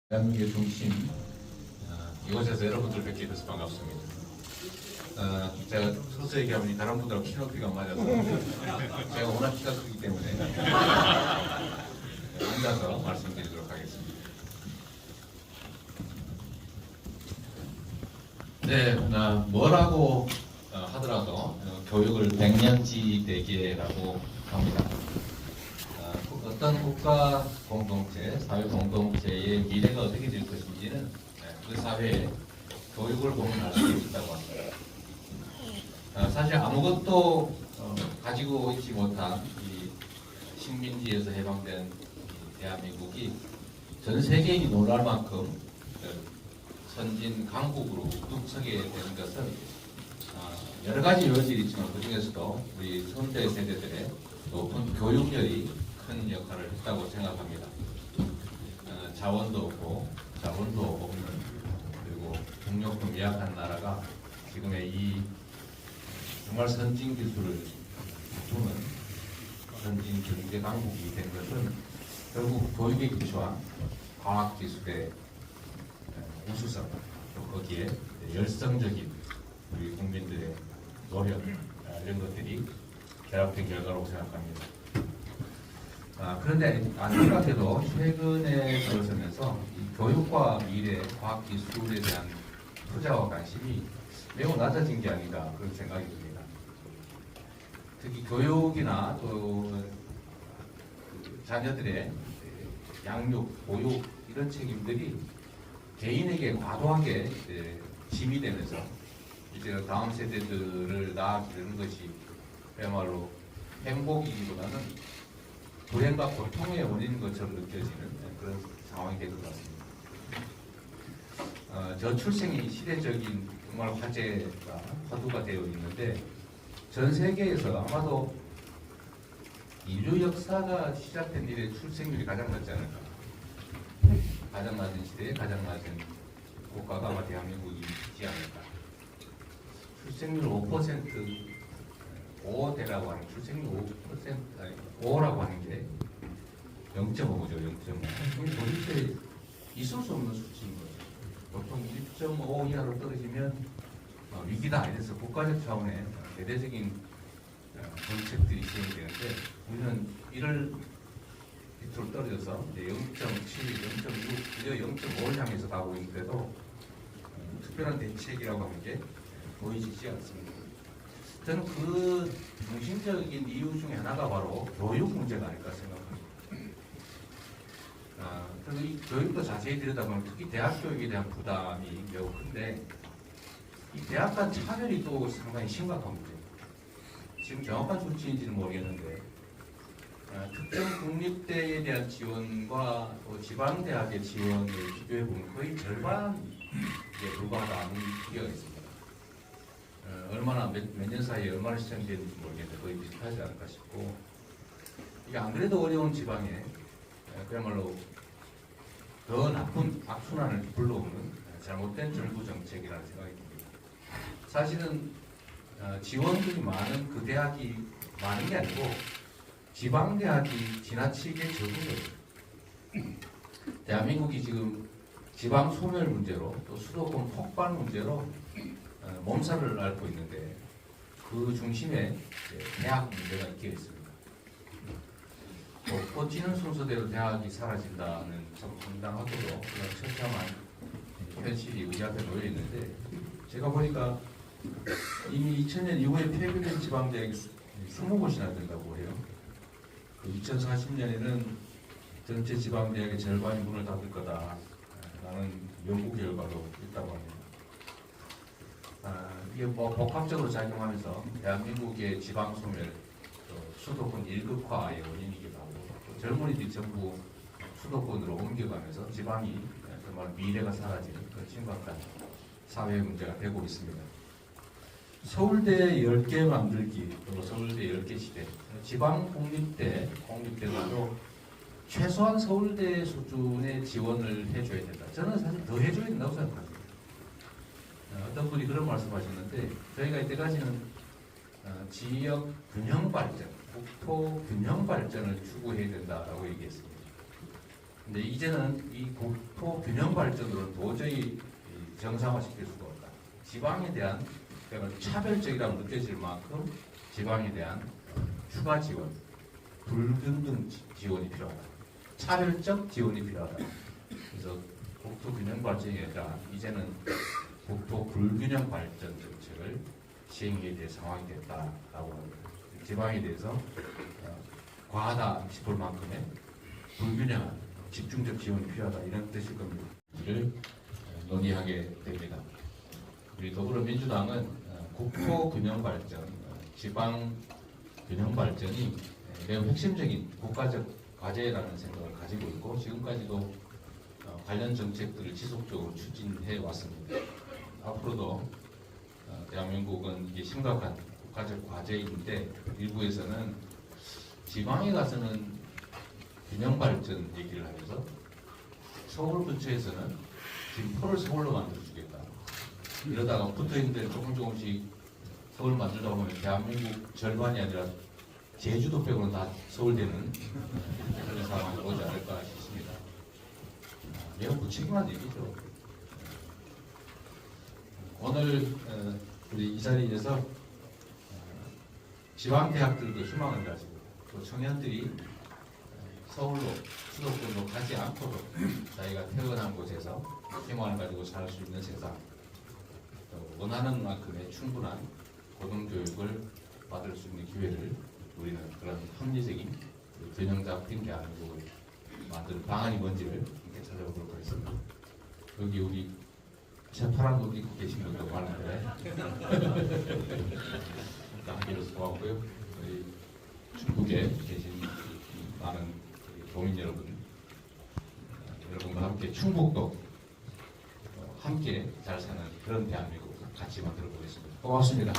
대한민국의 중심, 이곳에서 여러분들 뵙게 돼서 반갑습니다. 제가 서서 얘기하면 다른 분들하고 키 높이가 맞아서 제가 워낙 키가 크기 때문에 앉아서 말씀드리도록 하겠습니다. 네, 뭐라고 하더라도 교육을 백년지대계라고 합니다. 어떤 국가 공동체, 사회 공동체의 미래가 어떻게 될 것인지는 그 사회의 교육을 보면 알 수 있다고 합니다. 사실 아무것도 가지고 있지 못한 이 식민지에서 해방된 대한민국이 전 세계인이 놀랄 만큼 선진 강국으로 뚝 서게 되는 것은 여러 가지 요인들이 있지만 그 중에서도 우리 선대 세대들의 높은 교육열이 큰 역할을 했다고 생각합니다. 자원도 없고 자본도 없는 그리고 경력도 미약한 나라가 지금의 이 정말 선진 기술을 갖추는 선진 경제 강국이 된 것은 결국 교육에 기초한 과학 기술의 우수성 또 거기에 열성적인 우리 국민들의 노력 이런 것들이 결합된 결과라고 생각합니다. 그런데 안타깝게도 최근에 들어서면서 교육과 미래, 과학기술에 대한 투자와 관심이 매우 낮아진 게 아닌가 그런 생각이 듭니다. 특히 교육이나 또 자녀들의 양육, 보육 이런 책임들이 개인에게 과도하게 짐이 되면서 이제 다음 세대들을 낳아주는 것이 그야말로 행복이기보다는 불행과 고통의 원인인 것처럼 느껴지는 그런 상황이 된 것 같습니다. 저출생이 시대적인 정말 화제가 화두가 되어 있는데 전 세계에서 아마도 인류 역사가 시작된 이래 출생률이 가장 낮지 않을까. 가장 낮은 시대에 가장 낮은 국가가 아마 대한민국이지 않을까. 출생률 5%, 5대라고 하는 출생률 5%, 아니 5라고 하는 게 0.5죠. 0.5. 도대체 있을 수 없는 수치인 거죠. 보통 1.5 이하로 떨어지면 위기다. 이래서 국가적 차원의 대대적인 정책들이 시행되는데 우리는 이를 밑으로 떨어져서 0.7, 0.6, 0.5를 향해서 가고 있는데도 특별한 대책이라고 하는 게 보이지 않습니다. 저는 그 중심적인 이유 중에 하나가 바로 교육 문제가 아닐까 생각합니다. 그래서 이 교육도 자세히 들여다보면 특히 대학 교육에 대한 부담이 매우 큰데 이 대학 간 차별이 또 상당히 심각한 문제입니다. 지금 정확한 수치인지는 모르겠는데 특정 국립대에 대한 지원과 또 지방대학의 지원을 비교해보면 거의 절반에 불과하다는 비교가 있습니다. 얼마나 몇 년 사이에 얼마나 시행되는지 모르겠는데 거의 비슷하지 않을까 싶고 이게 안 그래도 어려운 지방에 그야말로 더 나쁜 악순환을 불러오는 잘못된 정부 정책이라는 생각이 듭니다. 사실은 지원금이 많은 그 대학이 많은 게 아니고 지방 대학이 지나치게 적은 거예요. 대한민국이 지금 지방 소멸 문제로 또 수도권 폭발 문제로 몸살을 앓고 있는데 그 중심에 대학 문제가 있게 있습니다. 뻗지는 순서대로 대학이 사라진다는 참 황당하고도 그런 처참한 현실이 우리 앞에 놓여 있는데 제가 보니까 이미 2000년 이후에 폐교된 지방대학이 20곳이나 된다고 해요. 2040년에는 전체 지방대학의 절반이 문을 닫을 거다라는 연구 결과도 있다고 합니다. 이게 복합적으로 작용하면서 대한민국의 지방 소멸, 수도권 일극화의 원인이기도 하고 젊은이들이 전부 수도권으로 옮겨가면서 지방이 정말 미래가 사라지는 그런 심각한 사회 문제가 되고 있습니다. 서울대 10개 만들기, 또 서울대 10개 시대, 지방 공립대도 최소한 서울대 수준의 지원을 해줘야 된다. 저는 사실 더 해줘야 된다고 생각합니다. 어떤 분이 그런 말씀하셨는데 저희가 이때까지는 지역 균형 발전, 국토 균형 발전을 추구해야 된다라고 얘기했습니다. 근데 이제는 이 국토 균형 발전으로는 도저히 정상화시킬 수가 없다. 지방에 대한 차별적이라고 느껴질 만큼 지방에 대한 추가 지원, 불균등 지원이 필요하다. 차별적 지원이 필요하다. 그래서 국토 균형 발전이 아니라 이제는 국토 불균형 발전 정책을 시행해야 될 상황이 됐다라고 합니다. 지방에 대해서 과하다 싶을 만큼의 불균형한 집중적 지원이 필요하다 이런 뜻일 겁니다. 를 논의하게 됩니다. 우리 더불어민주당은 국토 균형 발전, 지방 균형 발전이 매우 핵심적인 국가적 과제라는 생각을 가지고 있고 지금까지도 관련 정책들을 지속적으로 추진해 왔습니다. 앞으로도 대한민국은 이게 심각한 국가적 과제인데 일부에서는 지방에 가서는 균형 발전 얘기를 하면서 서울 근처에서는 김포를 서울로 만들어주겠다. 이러다가 붙어있는 조금씩 서울 만들다 보면 대한민국 절반이 아니라 제주도 빼고는 다 서울되는 그런 상황이 오지 않을까 싶습니다. 매우 무책임한 얘기죠. 오늘 우리 이 자리에서 지방대학들도 희망을 가지고 또 청년들이 서울로 수도권으로 가지 않도록 자기가 태어난 곳에서 희망을 가지고 살 수 있는 세상, 또 원하는 만큼의 충분한 고등교육을 받을 수 있는 기회를 우리는 그런 합리적인 균형 잡힌 대한민국을 만들 방안이 뭔지를 함께 찾아보도록 하겠습니다. 여기 우리 새파란 옷 입고 계신 분도 많은데 함께해서 고맙고요. 저희 중국에 계신 많은 도민 여러분과 함께 충북도 함께 잘 사는 그런 대한민국 같이 만들어 보겠습니다. 고맙습니다.